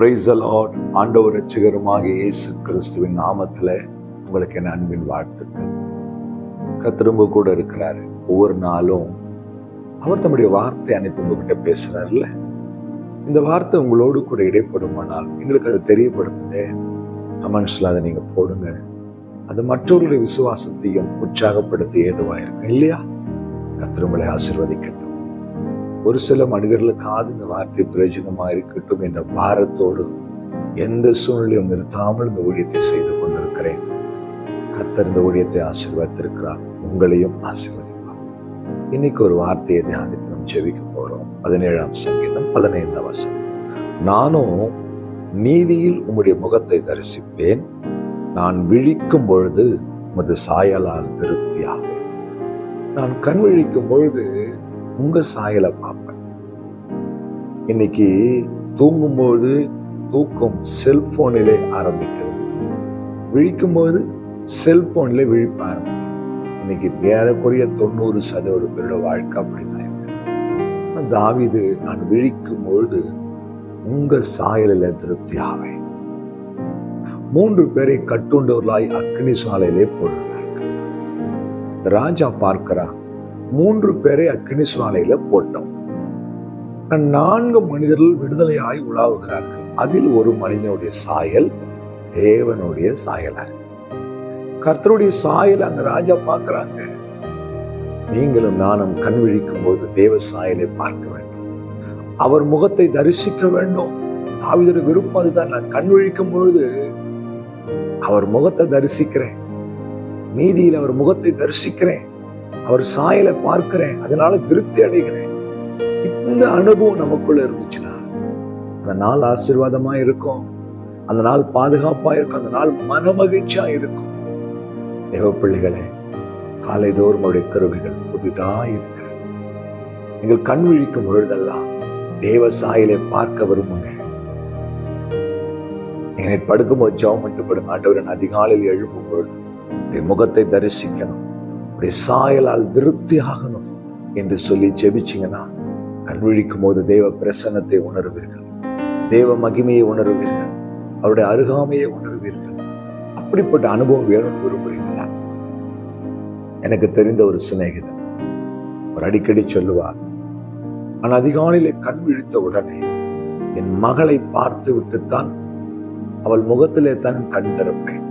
Praise the Lord. ஆண்டவர் இரட்சகருமாகிய இயேசு கிறிஸ்துவின் நாமத்துல உங்களுக்கு என் அன்பின் வாழ்த்துக்கள். கர்த்தர் உங்க கூட இருக்கிறாரு. ஒவ்வொரு நாளும் அவர் தம்முடைய வார்த்தை அனுப்பி உங்ககிட்ட பேசுறாருல்ல. இந்த வார்த்தை உங்களோடு கூட இடைப்படுமானால் எங்களுக்கு அதை தெரியப்படுத்துங்க. கமெண்ட்ஸ்ல அதை நீங்க போடுங்க. அது மற்றவர்களுடைய விசுவாசத்தையும் உற்சாகப்படுத்தி ஏதுவாயிருக்கும் இல்லையா? கர்த்தர் உங்களை ஆசீர்வதிக்கட்டும். ஒரு சில மனிதர்களுக்காவது இந்த வார்த்தை பிரயோஜனமா இருக்கட்டும் என்ற பாரத்தோடு எந்த சூழ்நிலையும் நிறுத்தாமல் இந்த ஊழியத்தை செய்து கொண்டிருக்கிறேன். கர்த்தர் இந்த ஊழியத்தை ஆசீர்வதித்திருக்கிறார், உங்களையும் ஆசீர்வதிப்பார். இன்னைக்கு ஒரு வார்த்தையை தியானித்து நம்ம ஜெபிக்க போறோம். 17ஆம் சங்கீதம் 15ஆம் வசனம். நானும் நீதியில் உம்முடைய முகத்தை தரிசிப்பேன், நான் விழிக்கும் பொழுது உமது சாயலால் திருப்தியாவேன். நான் கண் விழிக்கும் பொழுது உங்க சாயலை பார்ப்பேன். இன்னைக்கு தூங்கும்போது தூக்கம் செல்போனிலே ஆரம்பிக்கிறது, விழிக்கும்போது செல்போனிலே விழிப்ப ஆரம்பிக்கிறது. இன்னைக்கு ஏறக்குறைய 90% பேரோட வாழ்க்கை அப்படிதான் இருக்கு. தாவீது நான் விழிக்கும் பொழுது உங்க சாயலில திருப்தி ஆவேன். 3 பேரை கட்டுண்டவர்களாய் அக்னி சாலையிலே போடுகிறார்கள். ராஜா பார்க்கிறான், 3 பேரை அக்னி சுவாலையில போட்டோம். 4 மனிதர்கள் விடுதலையாய் உலாவுகிறார்கள். அதில் ஒரு மனிதனுடைய சாயல் தேவனுடைய சாயலா இருக்கு. கர்த்தருடைய சாயல் அந்த ராஜா பார்க்கிறாங்க. நீங்களும் நானும் கண் விழிக்கும் போது தேவ சாயலை பார்க்க வேண்டும், அவர் முகத்தை தரிசிக்க வேண்டும். தாவீதுடைய விருப்பம் அதுதான். நான் கண் விழிக்கும் பொழுது அவர் முகத்தை தரிசிக்கிறேன், நீதியில் அவர் முகத்தை தரிசிக்கிறேன், அவர் சாயலை பார்க்கிறேன், அதனால திருப்தி அடைகிறேன். இந்த அனுபவம் நமக்குள்ள இருந்துச்சுன்னா அந்த நாள் ஆசீர்வாதமா இருக்கும், அந்த நாள் பாதுகாப்பா இருக்கும், அந்த நாள் மன மகிழ்ச்சியா இருக்கும். தேவ பிள்ளைகளே, காலை தோறும் அவருடைய கிருபைகள் புதிதா இருக்கிறது. நீங்கள் கண் விழிக்கும் பொழுதெல்லாம் தேவ சாயலை பார்க்க விரும்புங்க. நீங்க படுக்கும்போது ஜெபம் மட்டும் படுங்க. ஆண்டவரே, அதிகாலையில் எழுப்பும் பொழுது முகத்தை தரிசிக்கணும், சாயலால் திருப்தி ஆகணும் என்று சொல்லி ஜெபிச்சிங்கன்னா கண் விழிக்கும் போது தேவ பிரசன்னத்தை உணர்வீர்கள், தேவ மகிமையை உணர்வீர்கள், அவருடைய அருகாமையை உணர்வீர்கள். அப்படிப்பட்ட அனுபவம் வேணும்னு விரும்புறீங்களா? எனக்கு தெரிந்த ஒரு சிநேகிதன் ஒரு அடிக்கடி சொல்லுவார், நான் அதிகாலையிலே கண் விழித்த உடனே என் மகளை பார்த்து விட்டுத்தான் அவள் முகத்திலே தான் கண் திறப்பேன்.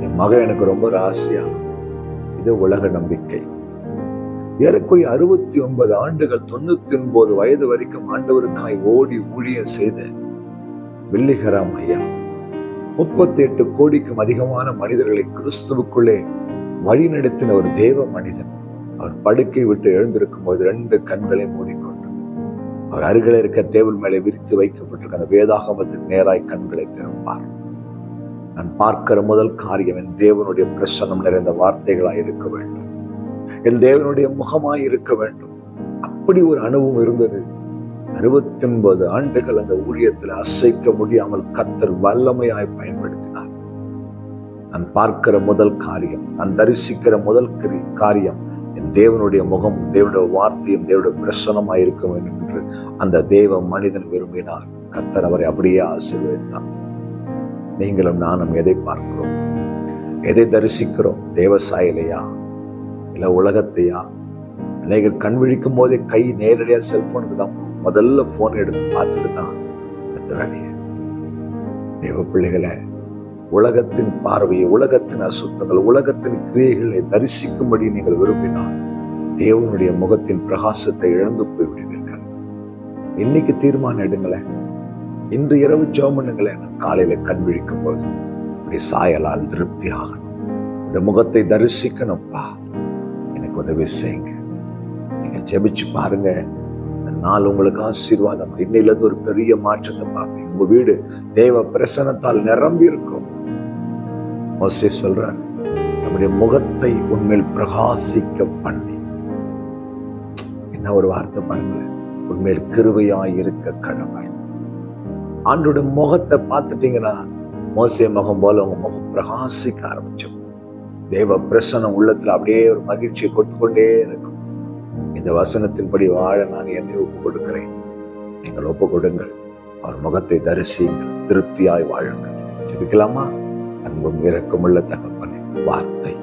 என் மகள் எனக்கு ரொம்ப ராசியா. இது உலக நம்பிக்கை. ஏறக்குறைய 69 ஆண்டுகள் 99 வயது வரைக்கும் ஆண்டவருக்காய் ஓடி ஊழியம் செய்த வில்லிகராம் ஐயா 38 கோடிக்கும் அதிகமான மனிதர்களை கிறிஸ்துவுக்குள்ளே வழிநடத்தின ஒரு தேவ மனிதன். அவர் படுக்கை விட்டு எழுந்திருக்கும் போது 2 கண்களை மூடிக்கொண்டு அவர் அருகில் இருக்க டேபிள் மேலே விரித்து வைக்கப்பட்டிருக்க அந்த வேதாகமத்துக்கு நேராய் கண்களை திறப்பார். நான் பார்க்கிற முதல் காரியம் என் தேவனுடைய பிரசன்னம் நிறைந்த வார்த்தைகளாய் இருக்க வேண்டும், என் தேவனுடைய முகமாய் இருக்க வேண்டும். அப்படி ஒரு அனுபவம் இருந்தது. 69 ஆண்டுகள் அந்த ஊழியத்தில் அசைக்க முடியாமல் கர்த்தர் வல்லமையாய் பயன்படுத்தினார். நான் பார்க்கிற முதல் காரியம், நான் தரிசிக்கிற முதல் காரியம் என் தேவனுடைய முகம், தேவனுடைய வார்த்தையும் தேவனுடைய பிரசன்னமாய் இருக்க வேண்டும் என்று அந்த தேவ மனிதன் விரும்பினார். கர்த்தர் அவரை அப்படியே ஆசீர்வதித்தார். நீங்களும் நானும் எதை பார்க்கிறோம், எதை தரிசிக்கிறோம்? தேவ சாயலையா இல்ல உலகத்தையா? அநேகர் கண் விழிக்கும் போதே கை நேரடியா செல்போனுக்கு தான், முதல்ல போன் எடுத்து பார்த்துட்டு தான் அடுத்த வேலையை. தேவ பிள்ளைகளை, உலகத்தின் பார்வையை, உலகத்தின் அசுத்தங்கள், உலகத்தின் கிரியைகளை தரிசிக்கும்படி நீங்கள் விரும்பினால் தேவனுடைய முகத்தின் பிரகாசத்தை இழந்து போய் விடுவீர்கள். இன்னைக்கு தீர்மானம் எடுங்களேன். இன்று இரவு ஜெபம் பண்ணுங்களேன். நான் காலையில கண் விழிக்கும் போது இப்படி சாயலால் திருப்தி ஆகணும், இந்த முகத்தை தரிசிக்கணும்ப்பா, எனக்கு உதவி செய்யுங்க. நீங்க ஜெபிச்சு பாருங்க, இந்த நாள் உங்களுக்கு ஆசீர்வாதம். இன்னையிலிருந்து ஒரு பெரிய மாற்றத்தை பார்ப்பீங்க. உங்க வீடு தேவ பிரசன்னத்தால் நிரம்பி இருக்கும். மோசே சொல்றார், நம்முடைய முகத்தை உண்மையில் பிரகாசிக்க பண்ணி. என்ன ஒரு வார்த்தை பாருங்களேன், உண்மையில் கிருபையாய் இருக்க கடவுள். ஆண்டோட முகத்தை பார்த்துட்டீங்கன்னா மோசே முகம் போல உங்க முகம் பிரகாசிக்க ஆரம்பிச்சோம். தேவ பிரசன்னம் உள்ளத்துல அப்படியே ஒரு மகிழ்ச்சியை கொடுத்து கொண்டே இருக்கும். இந்த வசனத்தின்படி வாழ நான் என்னை ஒப்பு கொடுக்கிறேன். நீங்கள் ஒப்பு கொடுங்கள். அவர் முகத்தை தரிசியுங்கள், திருப்தியாய் வாழுங்கள். ஜெபிக்கலாமா? அன்பும் இரக்கமுள்ள தகப்பனே, வார்த்தை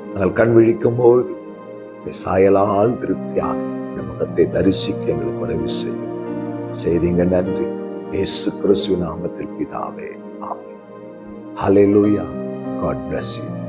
நாங்கள் கண் விழிக்கும் போது சாயலால் திருப்தியாக இந்த முகத்தை தரிசிக்க எங்களுக்கு உதவி செய்தீங்க. நன்றி. இயேசு கிறிஸ்து நாமத்தில் பிதாவே, ஆமென். ஹல்லேலூயா. God bless you.